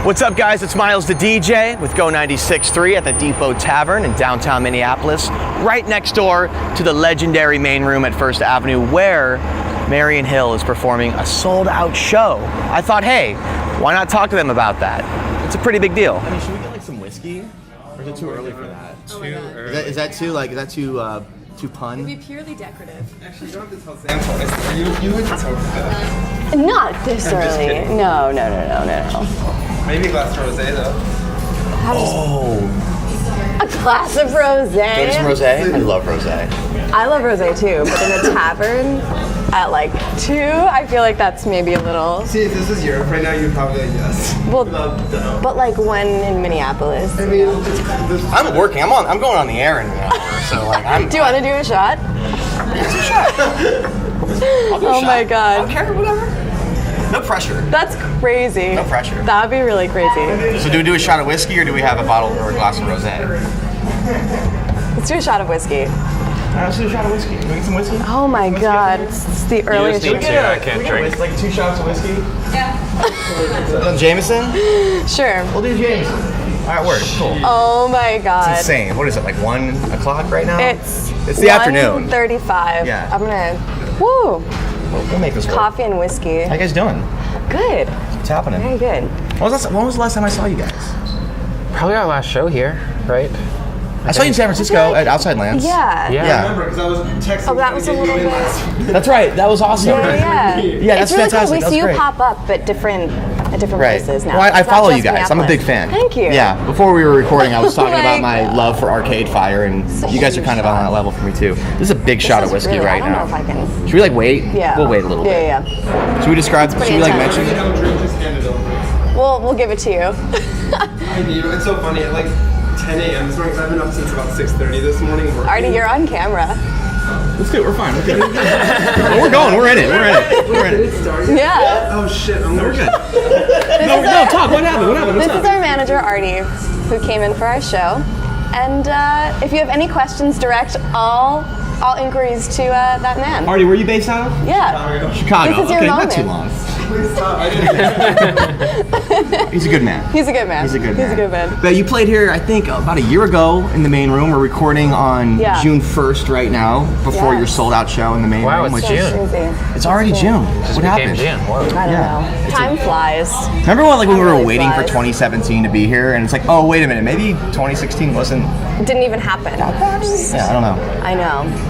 What's up, guys? It's Miles the DJ with Go 96.3 at the Depot Tavern in downtown Minneapolis, right next door to the legendary main room at First Avenue, where Marian Hill is performing a sold-out show. I thought, hey, why not talk to them about that? It's a pretty big deal. I mean, should we get like some whiskey, or is it too early for that? Too early. Is that too pun? It'd be purely decorative. Actually, you don't have to tell Sam. You would tell Sam. Not this early. No. Maybe a glass of rosé though. A glass of rosé. Get some rosé? I love rosé. I love rosé too, but in a tavern at like 2, I feel like that's maybe a little. See, if this was Europe right now, you'd probably like yes. Well, but like when in Minneapolis. I mean, I'm working. I'm going on the air in an hour, so like Do you want to do a shot? I'll do a Oh shot. my God. Okay, whatever. No pressure. That's crazy. No pressure. That would be really crazy. So do we do a shot of whiskey, or do we have a bottle or a glass of rosé? Let's do a shot of whiskey. Let's do a shot of whiskey. Can we get some whiskey? Oh my God, it's the earliest. need to. I can't drink. Like 2 shots of whiskey? Yeah. Jameson? Sure. We'll do Jameson. All right, works. Cool. Oh my God. It's insane. What is it, like 1 o'clock right now? It's the afternoon. 1:35. Yeah. I'm gonna. Woo. We'll make this work. Coffee and whiskey. How you guys doing? Good. What's happening? Very good. When was the last time I saw you guys? Probably our last show here, right? I saw you in San Francisco at Outside Lands. Yeah. Yeah. Yeah. I remember because I was texting. Oh, that was a little bit. That's right. That was awesome. Yeah. Yeah, that's it's really fantastic. cool. We That's see you great. pop up at different Right. places now. Well, I It's not follow just you guys. I'm a big fan. Thank you. Yeah. Before we were recording, I was talking Oh about my my love for Arcade Fire, and It's a you guys are huge kind of on shot. that level for me too. This is a big shot of This is whiskey really, right I don't now. know if I can. Should we like wait? Yeah. We'll wait a little bit. Yeah. Should we describe? Should pretty we like intense. mention If you it? don't drink, just hand it over. We'll give it to you. I need it. It's so funny. At like 10 a.m. this morning, 'cause I've been up since about 6:30 this morning. Working. Artie, you're on camera. Let's do it. We're fine. We're good. We're going. We're in it. We're in Did it. it start? Yeah. Oh shit! We're good. No, talk. What happened? What happened? This is our manager, Artie, who came in for our show. And if you have any questions, direct all inquiries to that man. Artie, where are you based out of? Yeah. Chicago. This is your okay, not moment. too long. Please stop. I didn't. He's a good man. He's a good man. He's a good man. He's a good man. But you played here, I think, about a year ago in the main room. We're recording on Yeah. June 1st right now, before Yeah. your sold-out show in the main Wow, room. it's which June. Crazy. It's already June. Just What became happened? June. Whoa. I don't Yeah. know. Time flies. Remember when, like, when we were Really waiting for flies. 2017 to be here, and it's like, oh, wait a minute, maybe 2016 wasn't. It didn't even happen. Yeah, I don't know.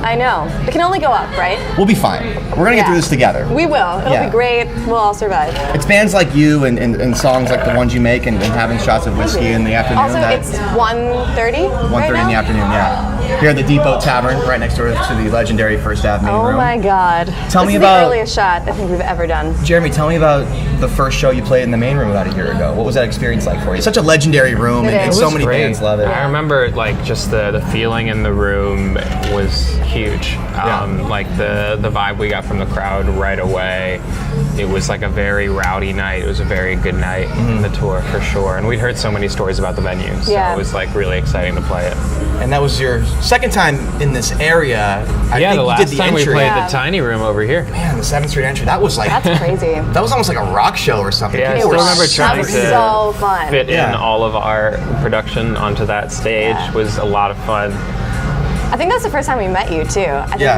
I know. It can only go up, right? We'll be fine. We're gonna get through this together. We will. It'll Yeah. be great. We'll all survive. It's bands like you and songs like the ones you make and having shots of whiskey in the afternoon. Also, it's 1:30 1:30 in the afternoon, yeah. Here at the Depot Tavern, right next door to the legendary First Ave main Oh room. my God. Tell This me is about- the earliest shot I think we've ever done. Jeremy, tell me about the first show you played in the main room about a year ago. What was that experience like for you? Such a legendary room, It and is. so It was many great. bands love it. I remember like just the feeling in the room was huge. Like the vibe we got from the crowd right away. It was like a very rowdy night. It was a very good night in the tour for sure. And we'd heard so many stories about the venue, so Yeah. it was like really exciting to play it. And that was your second time in this area. I Yeah, think the you last did the time we entry. played Yeah. the tiny room over here. Man, the 7th Street entry. That was like That's crazy. that was almost like a rock show or something. Yeah, I People still were remember so trying That was to so fun. fit Yeah. in all of our production onto that stage. Yeah. Was a lot of fun. I think that's the first time we met you too. I think Yeah.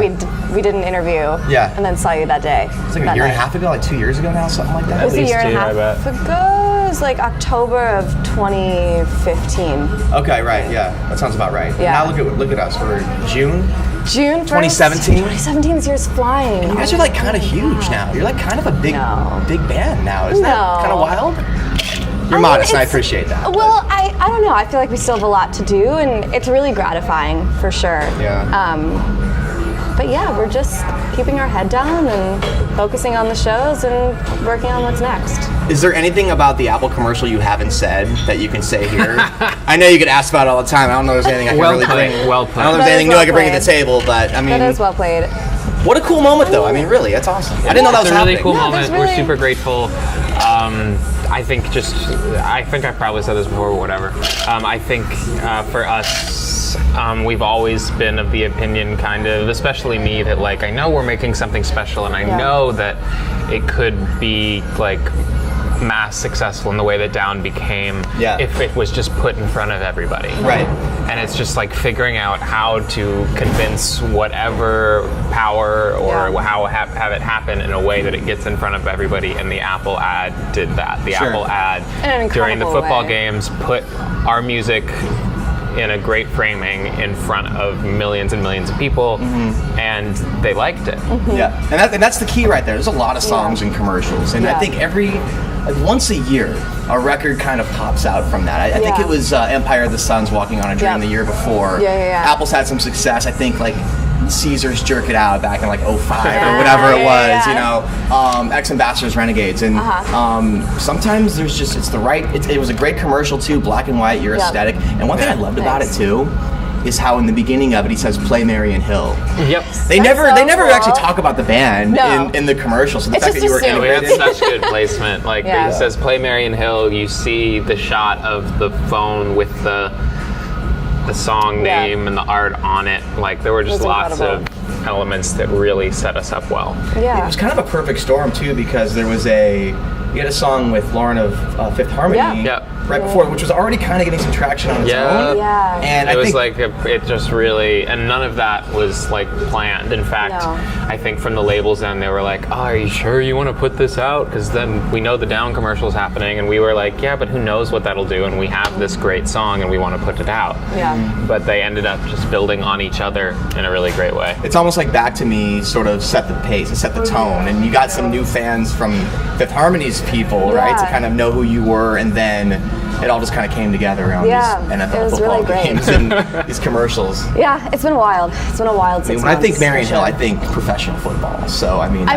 we did an interview. Yeah. And then saw you that day. It's like a year and a half ago, like 2 years ago now, something like that. It was a least year and a 2, I half bet. ago. It was like October of 2015. Okay, right, yeah, that sounds about right. Yeah. Now look at us. We're June. June 1st. 2017? 2017 is year's flying. You guys are like kind of huge now. You're like kind of a big No. band now. Isn't that No. kind of wild? You're I mean, modest, and I it's- appreciate that. Well, I don't know. I feel like we still have a lot to do, and it's really gratifying for sure. Yeah. But yeah, we're just keeping our head down and focusing on the shows and working on what's next. Is there anything about the Apple commercial you haven't said that you can say here? I know you get asked about it all the time. I don't know if there's anything I can Well really played, bring. well I don't know if played. there's That anything is new I well can bring to the played. table, but I mean, That is well played. what a cool moment though. I mean, really, that's awesome. I didn't know that was It's a really happening. cool No, moment. there's We're really- super grateful. I think I probably said this before, but whatever. I think for us, we've always been of the opinion, kind of, especially me, that like I know we're making something special, and I Yeah. know that it could be like mass successful in the way that Down became Yeah. if it was just put in front of everybody. Right. And it's just like figuring out how to convince whatever power or Yeah. how have it happen in a way that it gets in front of everybody. And the Apple ad did that. The Sure. Apple ad In an during the incredible football way. games put our music in a great framing in front of millions and millions of people, and they liked it. Yeah, and that's the key right there. There's a lot of songs and commercials, and I Yeah. think like once a year, a record kind of pops out from that. I think Yeah. it was Empire of the Sun's Walking on a Dream Yep. the year before. Yeah. Apple's had some success. I think like Caesar's Jerk It Out back in like 05 or Yeah, whatever it was, yeah. you know, Ex-Ambassadors, Renegades, and sometimes there's just, it was a great commercial too, black and white, your Yep. aesthetic, and one thing I loved about it Thanks. too is how in the beginning of it he says, play Marian Hill. Yep. They That's never so actually cool. talk about the band No. in the commercial. So the It's fact just that you were assumed. We had integrated. such good placement. Like Yeah. it says, "Play Marian Hill." You see the shot of the phone with the song Yeah. name and the art on it. Like there were just It was lots incredible. of elements that really set us up well. Yeah. It was kind of a perfect storm too, because you had a song with Lauren of Fifth Harmony Yeah. Yeah. right before, which was already kind of getting some traction on its Yeah. own. Yeah. And It I was think like it just really, and none of that was like planned. In fact, No. I think from the labels end, they were like, "Oh, are you sure you want to put this out? Because then we know the Down commercial's happening." And we were like, "Yeah, but who knows what that'll do? And we have this great song, and we want to put it out." Yeah. But they ended up just building on each other in a really great way. it's almost like Back to Me sort of set the pace, it set the tone, and you got some new fans from Fifth Harmony's people, right, to Yeah. kind of know who you were, and then it all just kind of came together around Yeah, these NFL it was football really great. games and these commercials. Yeah, it's been wild. It's been a wild 6 When I months. think Marian for Hill, sure. I think professional football. So I mean,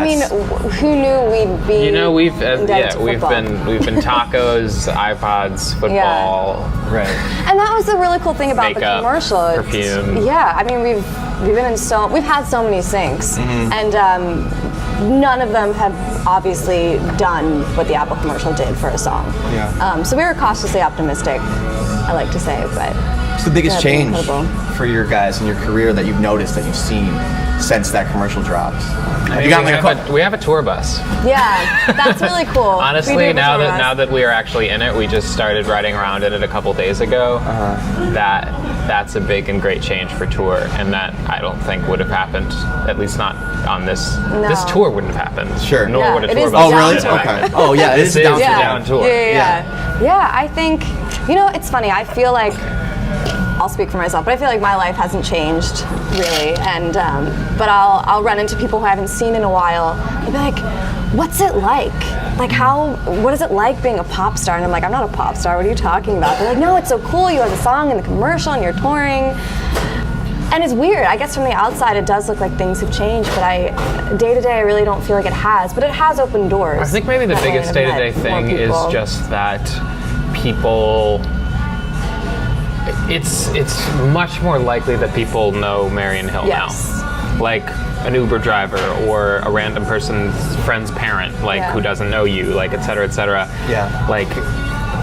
Who knew we'd be? You know, we've indebted to we've football. been tacos, iPods, football. right. And that was the really cool thing about the Makeup, commercial. It's- perfume. Yeah, I mean we've had so many syncs, and none of them have obviously done what the Apple commercial did for a song. Yeah. So we were cautiously optimistic, I like to say, but What's the biggest that'd be change incredible. for your guys in your career that you've noticed, that you've seen since that commercial drops? Have you gotten like we have a tour bus. yeah, that's really cool. We do Honestly, have a now tour bus. that we are actually in it, we just started riding around in it a couple days ago. That's a big and great change for tour, and that I don't think would have happened, at least not on this. No. This tour wouldn't have happened. Sure. Nor Yeah, would a it tour is bus the Oh, down really? tour. Okay. Oh, yeah, it is This down is tour. the down tour. Yeah, I think, it's funny. I feel like, I'll speak for myself, but I feel like my life hasn't changed really. And but I'll run into people who I haven't seen in a while. They'll be like, "What's it like? Like what is it like being a pop star?" And I'm like, "I'm not a pop star. What are you talking about?" They're like, "No, it's so cool. You have a song in the commercial and you're touring." And it's weird. I guess from the outside, it does look like things have changed, but day to day, I really don't feel like it has. But it has opened doors. I think maybe the that way, biggest and I've day-to-day met more thing is people. just that people. It's much more likely that people know Marian Hill Yes. now, like an Uber driver or a random person's friend's parent, Yeah. who doesn't know you, like et cetera, et cetera. Yeah. Like,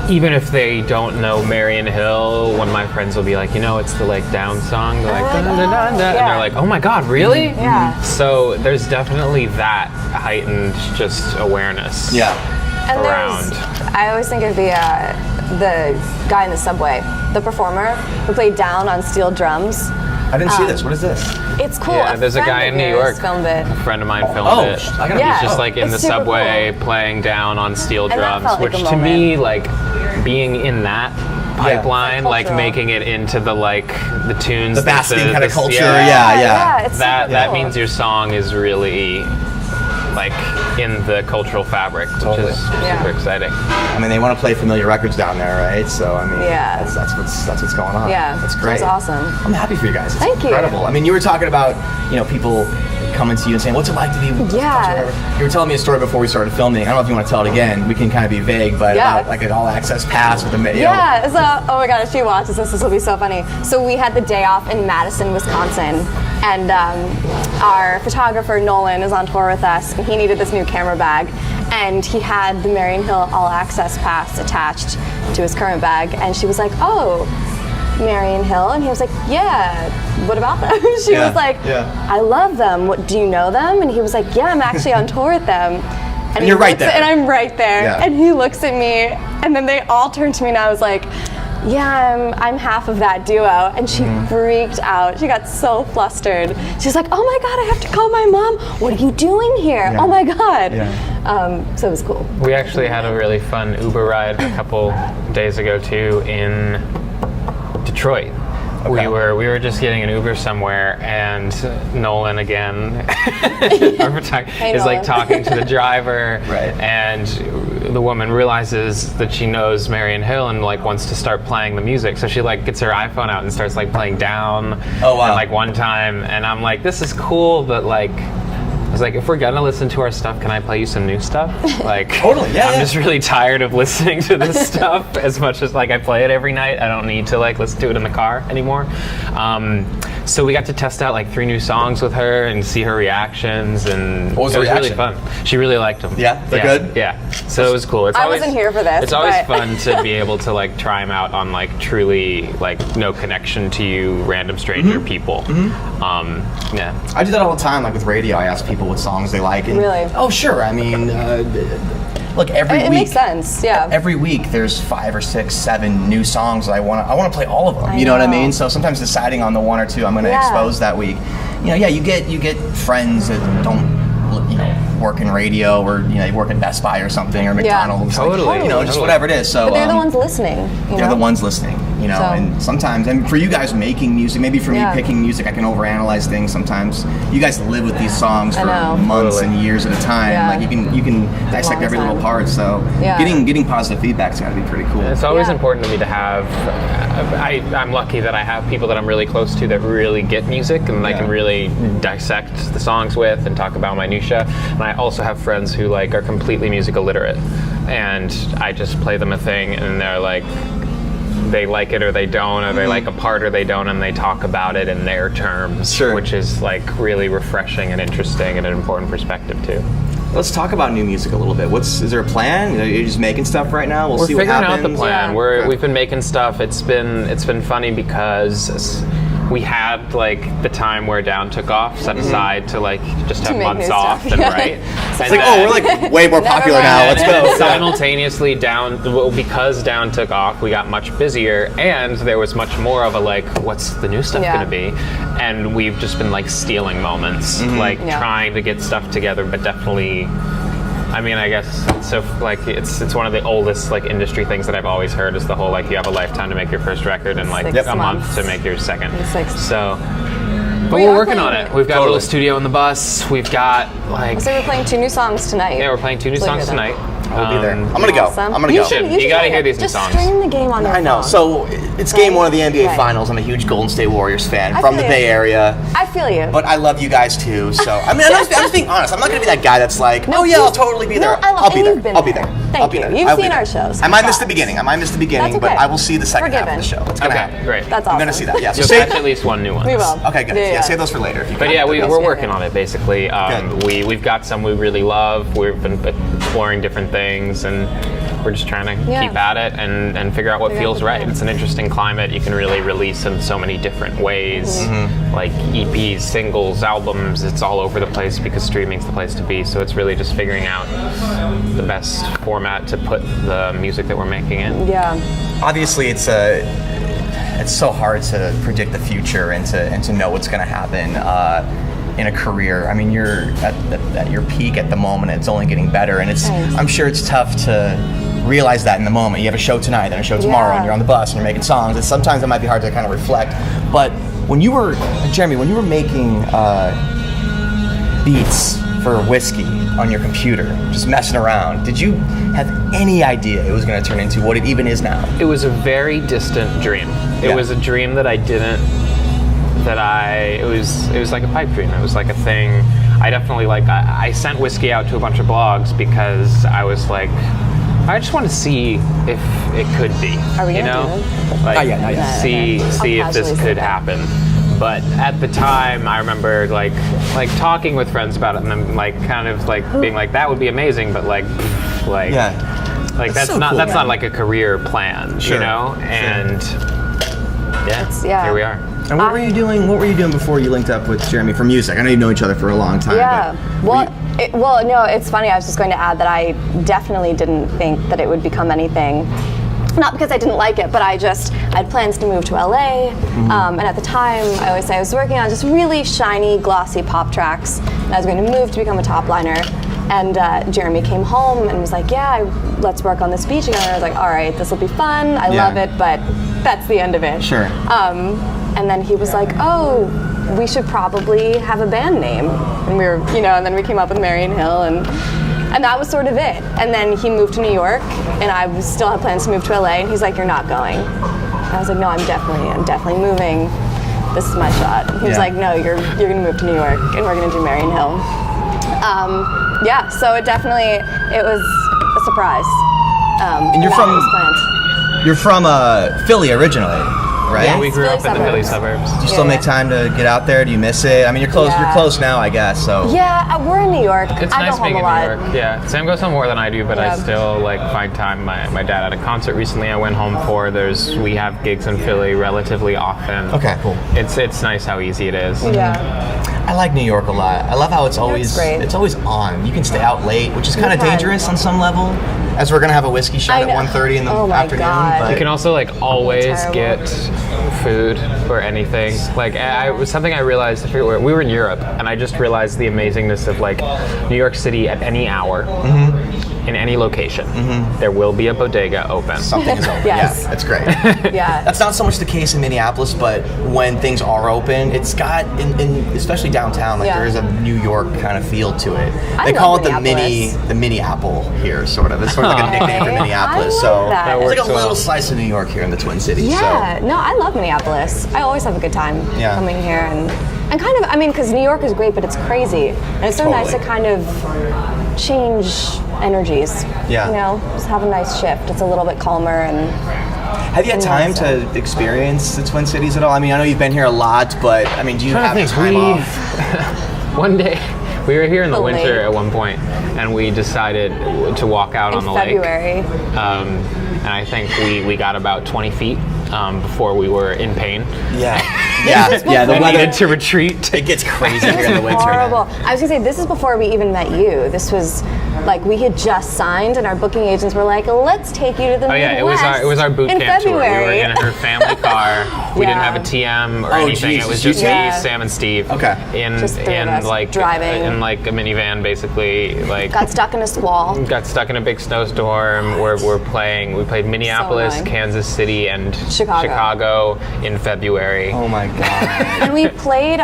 even if they don't know Marian Hill, one of my friends will be like, it's the like Down song, they're like, like, dun, dun, dun, dun, yeah. and they're like, oh my God, really? Yeah. So there's definitely that heightened just awareness. Yeah. And around. I always think of the guy in the subway, the performer who played Down on steel drums. I didn't see this. What is this? It's cool. Yeah, there's a friend guy of in New yours York. filmed it. A friend of mine filmed Oh, it. I gotta Yeah. He's just like in It's the super subway cool. playing Down on steel And that drums, felt like which a to moment. me, like being in that pipeline, like Cultural. making it into the tunes, The that basking kind of culture. yeah, Yeah. It's that super that cool. means your song is really like in the cultural fabric, which Totally. is Yeah. super exciting. I mean, they want to play familiar records down there, right? So I mean, Yeah. that's what's going on. Yeah, that's great. That's awesome. I'm happy for you guys. It's Thank you. incredible. I mean, you were talking about people coming to you and saying, "What's it like to be?" with Yeah. You were telling me a story before we started filming. I don't know if you want to tell it again. We can kind of be vague, but Yeah. about like an all-access pass with the Yeah, so, oh my God, if she watches this will be so funny. So we had the day off in Madison, Wisconsin, and our photographer, Nolan, is on tour with us, and he needed this new camera bag, and he had the Marian Hill All Access Pass attached to his current bag, and she was like, "Oh, Marian Hill," and he was like, "Yeah, what about them?" She Yeah, was like, yeah. "I love them. What, do you know them?" And he was like, "Yeah, I'm actually on tour with them." And he you're right looks- there. And I'm right there. Yeah. And he looks at me, and then they all turn to me, and I was like, yeah, I'm half of that duo. And she freaked out. She got so flustered. She's like, oh my God, I have to call my mom. What are you doing here? Yeah. Oh my God. Yeah. So it was cool. We actually had a really fun Uber ride a couple days ago too in Detroit. Okay. We were just getting an Uber somewhere, and Nolan again is like Nolan. talking to the driver, Right. and the woman realizes that she knows Marian Hill and like wants to start playing the music, so she like gets her iPhone out and starts like playing Down. Oh, wow. And like one time, and I'm like, this is cool, but like, I was like, if we're gonna listen to our stuff, can I play you some new stuff? Like, Totally, yeah, I'm yeah. just really tired of listening to this stuff as much as like I play it every night. I don't need to like listen to it in the car anymore. So we got to test out like 3 new songs with her and see her reactions, and What was it the was really reaction? fun. She really liked them. Yeah? They're good? Yeah. So it was cool. It's I always, wasn't here for this, It's always but- fun to be able to like try them out on like truly like no connection to you, random stranger people. Yeah. I do that all the time, like with radio. I ask people what songs they like. And, Really? Oh, sure. I mean, look, every It week. makes sense, yeah. Every week, there's 5 or 6, 7 new songs that I want to play all of them. I You know what I know. mean? So sometimes deciding on the 1 or 2 I'm going to Yeah. expose that week. You know, yeah, you get friends that don't, work in radio, or they work at Best Buy or something, or McDonald's. like, Totally. just Totally. whatever it is. So But they're the ones listening. they're the ones listening, So- and sometimes, and for you guys making music, maybe for me Yeah. picking music, I can overanalyze things sometimes. You guys live with these songs I for know. months Totally. and years at a time. Yeah. Like you can dissect Long every little time. part. So Yeah. getting positive feedback's got to be pretty cool. It's always Yeah. important to me to have. I'm lucky that I have people that I'm really close to that really get music, and I Yeah. can really dissect the songs with and talk about minutia. And I also have friends who like are completely music illiterate, and I just play them a thing, and they're like, they like it or they don't, or they like a part or they don't, and they talk about it in their terms, Sure. which is like really refreshing and interesting and an important perspective too. Let's talk about new music a little bit. Is there a plan? Are you just making stuff right now? We'll We're see what figuring happens. out the plan. Yeah. We've been making stuff. It's been funny because we had like the time where Down took off set aside to like just have make months new off stuff. and Yeah. write. It's like, oh, we're like way more popular now. mind. Let's go. Simultaneously, because Down took off, we got much busier, and there was much more of a like, what's the new stuff Yeah. gonna be? And we've just been like stealing moments, like Yeah. trying to get stuff together, but definitely. I mean, I guess so. Like, it's one of the oldest like industry things that I've always heard is the whole like you have a lifetime to make your first record and like 6 a month months. to make your second. 6. So, but We we're are working on playing- it. We've got a Totally. little studio in the bus. We've got like So we're playing 2 new songs tonight. yeah, we're playing 2 new So songs good. tonight. I'll be there. I'm gonna go. Awesome. I'm gonna You go. should- You gotta should hear these new just songs. stream the game on your I know. phone. So it's game 1 of the NBA Right. Finals. I'm a huge Golden State Warriors fan I from the feel Bay you. Area. I feel you. But I love you guys too, so I'm just being honest. I'm not gonna be that guy that's like, No, oh yeah, I'll please. totally be No, there. I love- I'll be and there. you've been I'll be there. there. Thank I'll be you. there. You've I'll be seen there. our shows. I might miss the Congrats. beginning. That's But okay. I will see the second half of Forgiven. the show. It's gonna Okay, happen. great. That's I'm awesome. gonna see that. Yeah. So You'll save, catch at least one new one. We will. okay, good. Yeah, save those for later. If you But can. yeah, we're Good. working on it basically. Good. We've got some we really love. We've been exploring different things, and we're just trying to Yeah. keep at it and figure out what Figure out feels the right. plan. It's an interesting climate. You can really release in so many different ways, like EPs, singles, albums. It's all over the place because streaming's the place to be. So it's really just figuring out the best format to put the music that we're making in. Yeah. Obviously, it's so hard to predict the future and to know what's gonna happen. In a career, I mean, you're at your peak at the moment. It's only getting better, and Thanks. I'm sure it's tough to realize that in the moment. You have a show tonight, then a show tomorrow, Yeah. and you're on the bus and you're making songs. And sometimes it might be hard to kind of reflect. But when you were, Jeremy, when you were making beats for Whiskey on your computer, just messing around, did you have any idea it was going to turn into what it even is now? It was a very distant dream. It Yeah. was a dream that I didn't. It was like a pipe dream. It was like a thing. I definitely I sent Whiskey out to a bunch of blogs because I was like, I just want to see if it could be. Are we you gonna know? do it? Like, Not yet, not yet. See I'll if this casually say could that. happen. But at the time, I remember like talking with friends about it, and then like kind of like being like, that would be amazing, but like Yeah. like that's so not cool, that's man. not like a career plan, Sure, you know? sure. And yeah. here we are. And what were you doing? What were you doing before you linked up with Jeremy for music? I know you've known each other for a long time. Yeah. but Well, Well, no, it's funny. I was just going to add that I definitely didn't think that it would become anything. Not because I didn't like it, but I had plans to move to LA. And at the time, I always say I was working on just really shiny, glossy pop tracks. And I was going to move to become a top liner. And Jeremy came home and was like, yeah, let's work on this beat together. I was like, all right, this will be fun. I love it, but that's the end of it. Sure. And then he was like, oh, we should probably have a band name. And we were, and then we came up with Marian Hill, and that was sort of it. And then he moved to New York, and I still had plans to move to LA, and he's like, you're not going. And I was like, no, I'm definitely moving. This is my shot. And he was like, no, you're gonna move to New York, and we're gonna do Marian Hill. So it was a surprise. And you're from Philly originally, right? Yeah, We grew up in the Philly suburbs. suburbs. Do you still make time to get out there? Do you miss it? I mean, you're close. Yeah. You're close now, I guess. So Yeah, we're in New York. It's I nice go home being a in lot. New York. Yeah, Sam goes home more than I do, but I Yeah. still find time. My dad had a concert recently I went home for. We have gigs in Philly relatively often. Okay, cool. It's nice how easy it is. Yeah. I like New York a lot. I love how it's always great. on. You can stay out late, which is kind of can. dangerous on some level. As we're gonna have a whiskey shot I at know. 1:30 in the Oh my afternoon. God. But You can also always Terrible. get food or anything. It was something I realized. I forget where we were in Europe, and I just realized the amazingness of New York City at any hour, in any location. There will be a bodega open. something is open. Yes. Yeah, that's great. Yeah. That's not so much the case in Minneapolis, but when things are open, it's got, especially downtown, Yeah. there is a New York kind of feel to it. I They love call it the Minneapolis. mini apple here, sort of. It's sort of like a nickname for Okay. Minneapolis. I So love that. it's like a Works well. little slice of New York here in the Twin Cities. Yeah, no, I love Minneapolis. I always have a good time Yeah. coming here, and kind of, because New York is great, but it's crazy, and it's so nice to Totally. kind of change energies. Yeah. Just have a nice shift. It's a little bit calmer, and Have you had time to experience the Twin Cities at all? I mean, I know you've been here a lot, but I mean, do you have time off? One day, we were here in the Oh, winter late. at one point, and we decided to walk out on in the February. lake. And I think we got about 20 feet before we were in pain. Yeah. Yeah. The We weather, needed to retreat. it gets crazy here in the winter. Horrible. Man. I was gonna say, this is before we even met you. This was we had just signed, and our booking agents were like, "Let's take you to the Oh yeah, it was our boot in camp tour. We were February. in her family car. We didn't have a TM or Oh, anything. geez, It was it's just you- Yeah. me, Sam, and Steve. Okay. Just three of us driving. in a minivan, basically. Got stuck in a squall. Got stuck in a big snowstorm. We played Minneapolis, annoying. Kansas City, and Chicago. in February. Oh my God. And we played,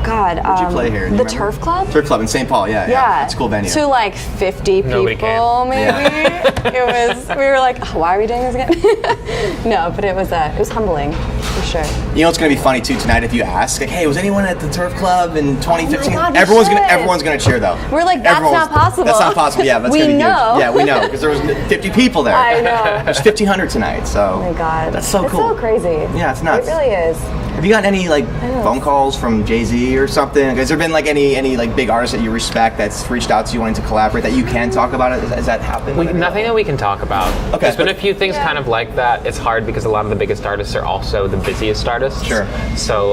Where'd you play here? Do you The remember? Turf Club? Turf Club in St. Paul, yeah. Yeah. It's a cool venue. To 50 Nobody people, came. maybe. We were like, oh, why are we doing this again? No, but it was humbling, for sure. You know, it's going to be funny too tonight if you ask, hey, was anyone at the Turf Club in 2015? God, we everyone's should. gonna cheer though. We're like, that's not possible. That's not possible. Yeah, that's We gonna be know. huge. Yeah, we know because there was 50 people there. I know. There's 1,500 tonight, so. Oh my God. That's so it's cool. so crazy. Yeah, it's nuts. It really is. Have you gotten any phone calls from Jay-Z or something? Has there been any big artists that you respect that's reached out to you wanting to collaborate that you can talk about it? Has that happened? Nothing that we can talk about. Okay. There's been a few things kind of like that. It's hard because a lot of the biggest artists are also the busiest artists. Sure. So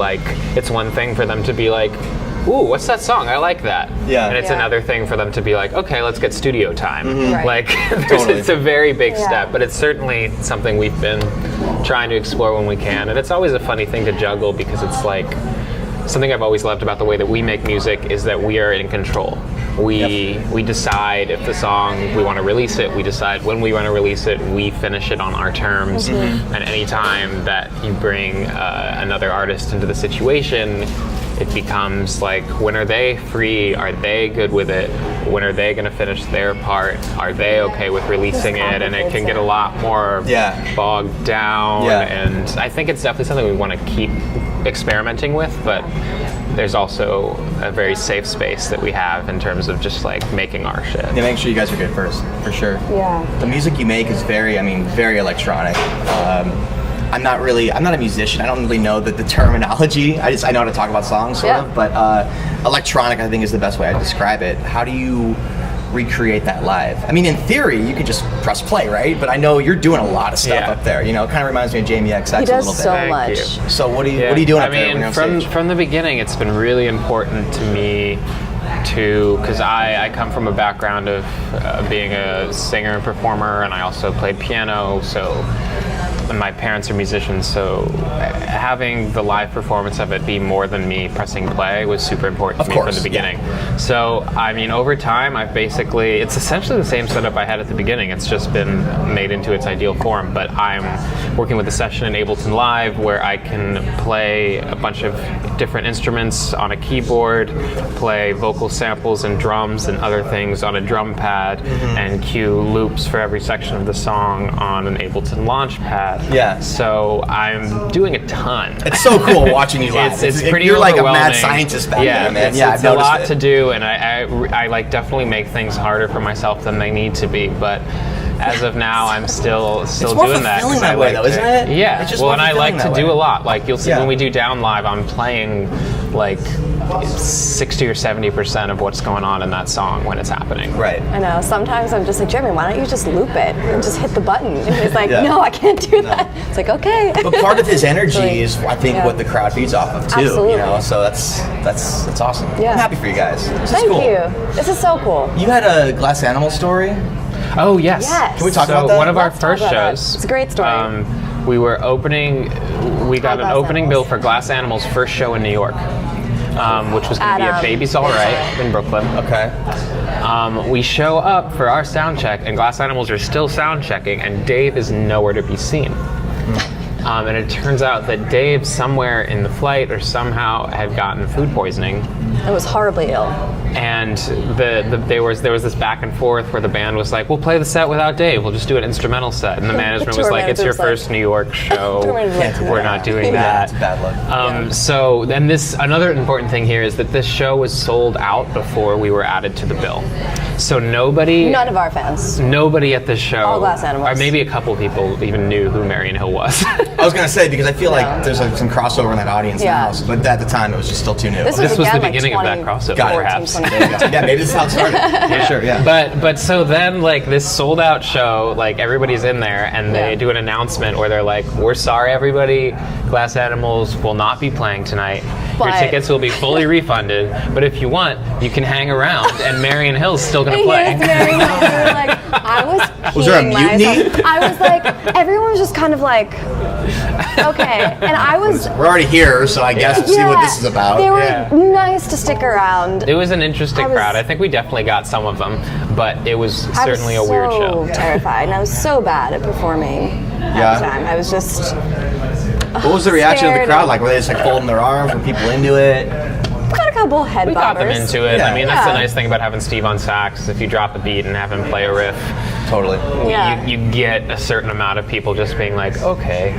it's one thing for them to be like, ooh, what's that song? I like that. Yeah. And it's Yeah. another thing for them to be like, okay, let's get studio time. Right. Totally. It's a very big Yeah. step, but it's certainly something we've been trying to explore when we can. And it's always a funny thing to juggle because it's something I've always loved about the way that we make music is that we are in control. We decide if the song we want to release it. We decide when we want to release it. We finish it on our terms. And any time that you bring another artist into the situation, it becomes when are they free? Are they good with it? When are they going to finish their part? Are they okay with releasing it? And it can get a lot more bogged down. Yeah. And I think it's definitely something we want to keep experimenting with, but there's also a very safe space that we have in terms of just making our shit. Yeah, make sure you guys are good first, for sure. Yeah. The music you make is very electronic. I'm not a musician. I don't really know the terminology. I know how to talk about songs, sort of. But electronic, I think, is the best way I describe it. How do you recreate that live? I mean, in theory, you could just press play, right? But I know you're doing a lot of stuff up there. It kind of reminds me of Jamie XX He a does little bit. so Thank much. you. So what are you doing up there when you're on stage? From the beginning, it's been really important to me to, because I come from a background of being a singer and performer, and I also played piano, and my parents are musicians, so having the live performance of it be more than me pressing play was super important to me from the beginning. Yeah. So, I mean, over time, it's essentially the same setup I had at the beginning. It's just been made into its ideal form, but I'm working with a session in Ableton Live where I can play a bunch of different instruments on a keyboard, play vocal samples and drums and other things on a drum pad, and cue loops for every section of the song on an Ableton Launch pad. Yeah. So I'm doing a ton. It's so cool watching you live. It's pretty You're like a overwhelming. mad scientist back there, man. It's a lot to do, and I like definitely make things harder for myself than they need to be. But as of now, I'm still doing that. It's more fulfilling that way, though, isn't it? Yeah. It's just and I like to do a lot. Like you'll see Yeah. when we do Down Live, I'm playing like 60 or 70% of what's going on in that song when it's happening. Right. I know. Sometimes I'm just like, Jeremy, why don't you just loop it and just hit the button? And he's like, Yeah. no, I can't do that. It's like, okay. But part of his energy Really? is, I think, Yeah. what the crowd feeds off of too. Absolutely. You know, so that's awesome. Yeah. I'm happy for you guys. This Thank is cool. you. This is so cool. You had a Glass Animal story. Oh yes. Yes. Can we talk about that? One of our Let's talk first about that. shows. It's a great story. We were opening. We got an Glass opening Animals. bill for Glass Animals' first show in New York, which was going to be At, at Baby's All Right in Brooklyn. Okay. We show up for our sound check, and Glass Animals are still sound checking, and Dave is nowhere to be seen. And it turns out that Dave, somewhere in the flight or somehow, had gotten food poisoning. I was horribly ill. And there was this back and forth where the band was like, "We'll play the set without Dave. We'll just do an instrumental set." And the management was tour like, "It's your manager was first New York show. Tour manager was like, We're not doing Yeah, that." it's bad luck. So then another important thing here is that this show was sold out before we were added to the bill. So None of our fans. nobody at this show, All Glass Animals. or maybe a couple people even knew who Marian Hill was. I was gonna say, because I feel like there's like some crossover in that audience Yeah. now, but at the time it was just still too new. This This was again, the like beginning of that crossover, 2014, perhaps. 2015. Yeah, maybe this is how it started. For sure, yeah. But so then like this sold out show, like everybody's in there and they Yeah. do an announcement where they're like, "We're sorry everybody, Glass Animals will not be playing tonight. Your But- tickets will be fully refunded, but if you want, you can hang around and Marian Hill's still gonna play." Yes, Mary Hill. We were like, I was Was there a peeing mutiny? myself. I was like, everyone was just kind of like, okay. And I was, We're already here, so I guess we'll see what this is about. They were Yeah. nice to stick around. It was an interesting I was- crowd. I think we definitely got some of them, but it was I certainly was a weird show. so terrified, and I was so bad at performing at the time. I was just What was the reaction of the scared. crowd like? Were they just like folding their arms? Were people into it? got a couple head We got them bobbers. into it. Yeah. I mean, that's the Yeah. nice thing about having Steve on sax. If you drop a beat and have him play a riff, Totally. Yeah. you get a certain amount of people just being like, okay.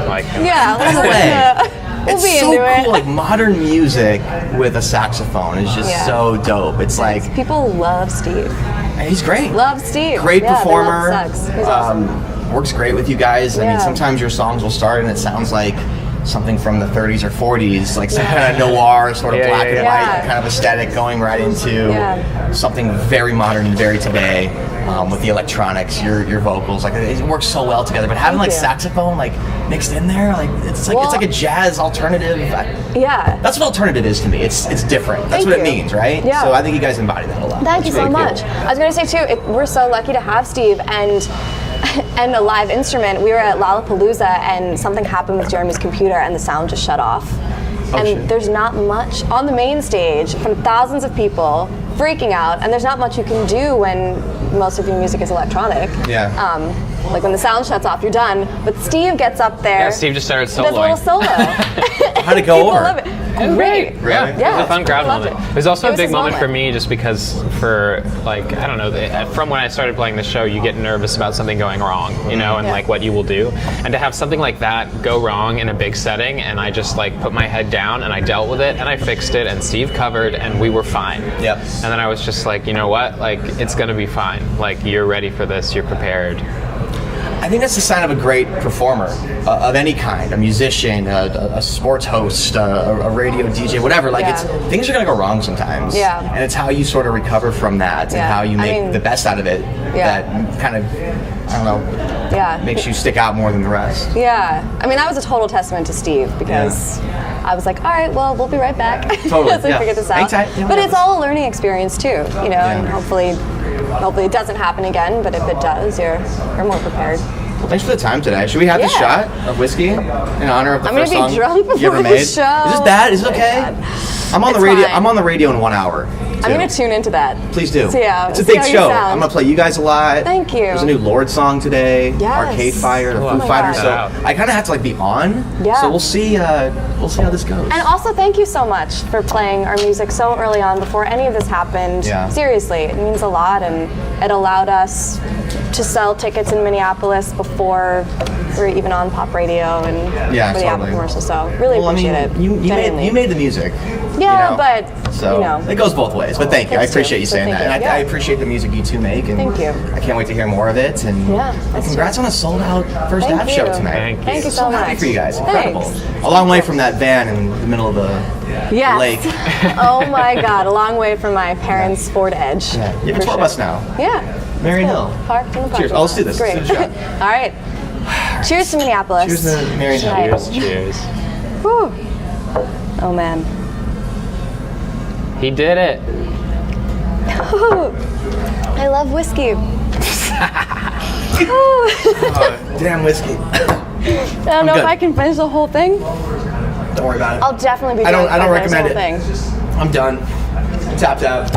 Like, Yeah, By the way, we'll it's be so into cool. it. Like modern music with a saxophone is just Yeah. so dope. It's like People love Steve. he's great. Love Steve. Great Yeah, they performer. love sax. He's awesome. Works great with you guys. I mean, Yeah. sometimes your songs will start and it sounds like something from the 30s or 40s, like some kind of noir, sort of Yeah, black yeah, and yeah. white kind of aesthetic, going right into Yeah. something very modern and very today. With the electronics, your vocals, like it works so well together. But having Thank like you. saxophone like mixed in there, like it's Well- like a jazz alternative. Yeah. That's what alternative is to me. It's different. That's Thank what it you. means, right? Yeah. So I think you guys embody that a lot. Thank you It's so really cool. much. I was going to say too, we're so lucky to have Steve and a live instrument. We were at Lollapalooza and something happened with Jeremy's computer and the sound just shut off. And shit. there's not much on the main stage from thousands of people freaking out, and there's not much you can do when most of your music is electronic. Yeah. Like when the sound shuts off, you're done. But Steve gets up there. yeah, Steve just started does a little soloing. solo. How'd it go People over? love it. It was Great. great. Yeah, Really? it was a fun crowd Loved moment. it. It was also It a was big his moment for moment. me just because for like, I don't know, from when I started playing the show, you get nervous about something going wrong, you know, and Yeah. like what you will do. And to have something like that go wrong in a big setting, and I just like put my head down and I dealt with it and I fixed it and Steve covered and we were fine. Yep. And then I was just like, you know what, like it's gonna be fine. Like you're ready for this, you're prepared. I think that's a sign of a great performer of any kind, a musician, a sports host, a radio DJ, whatever. Like, Yeah. things are gonna go wrong sometimes. Yeah. And it's how you sort of recover from that and Yeah. how you I make mean, the best out of it yeah. that kind of, I don't know, Yeah. makes you stick out more than the rest. Yeah, I mean that was a total testament to Steve because I was like, all right, well, we'll be right back. Totally, as we yeah. figure this Hang out. tight, you know, But it's whatever. all a learning experience too, you know, and hopefully it doesn't happen again. But if it does, you're more prepared. Well, thanks for the time today. Should we have this Yeah. shot of whiskey in honor of the I'm first gonna song be drunk you ever before the made? show. Is this bad? Is it Oh my okay? God. I'm on the It's radio. fine. I'm on the radio in 1 hour. I'm gonna tune into that. Please do. See how, it's a see big how you show. sound. I'm gonna play you guys a lot. Thank you. There's a new Lord song today. Yes. Arcade Fire, the Oh Foo my Fighters. God. So I kind of have to like be on. Yeah. So we'll see how this goes. And also, thank you so much for playing our music so early on before any of this happened. Yeah. Seriously, it means a lot, and it allowed us to sell tickets in Minneapolis before we were even on pop radio and Yeah, for the Apple totally. commercial. So really Well, I mean, appreciate it. you genuinely. made the music. Yeah, you know? but So you know. it goes both ways. But thank you. I Thanks, appreciate too. you So saying thank that, and you. I Yeah. appreciate the music you two make. And Thank you. I can't wait to hear more of it. And Yeah, and that's congrats true. on a sold out first Thank half show you. tonight. Thank you so happy much. for you guys. Incredible. Thanks. A long way from that van in the middle of the Yes. lake. Oh my God, a long way from my parents' Ford Edge. Yeah. You have a For tour sure. bus now. Yeah. Marian Cool. Hill. Parked in the parking Cheers. Oh, let's do lot. this. Great. Let's do the shot. All right. Cheers to Minneapolis. Cheers to Marian Hill. Tonight. Cheers. Whew. Oh man. He did it. I love whiskey. Damn whiskey. I don't know good. if I can finish the whole thing. Don't worry about it. I'll definitely be I don't drunk if recommend finish the it. whole thing. I'm done. I'm tapped out.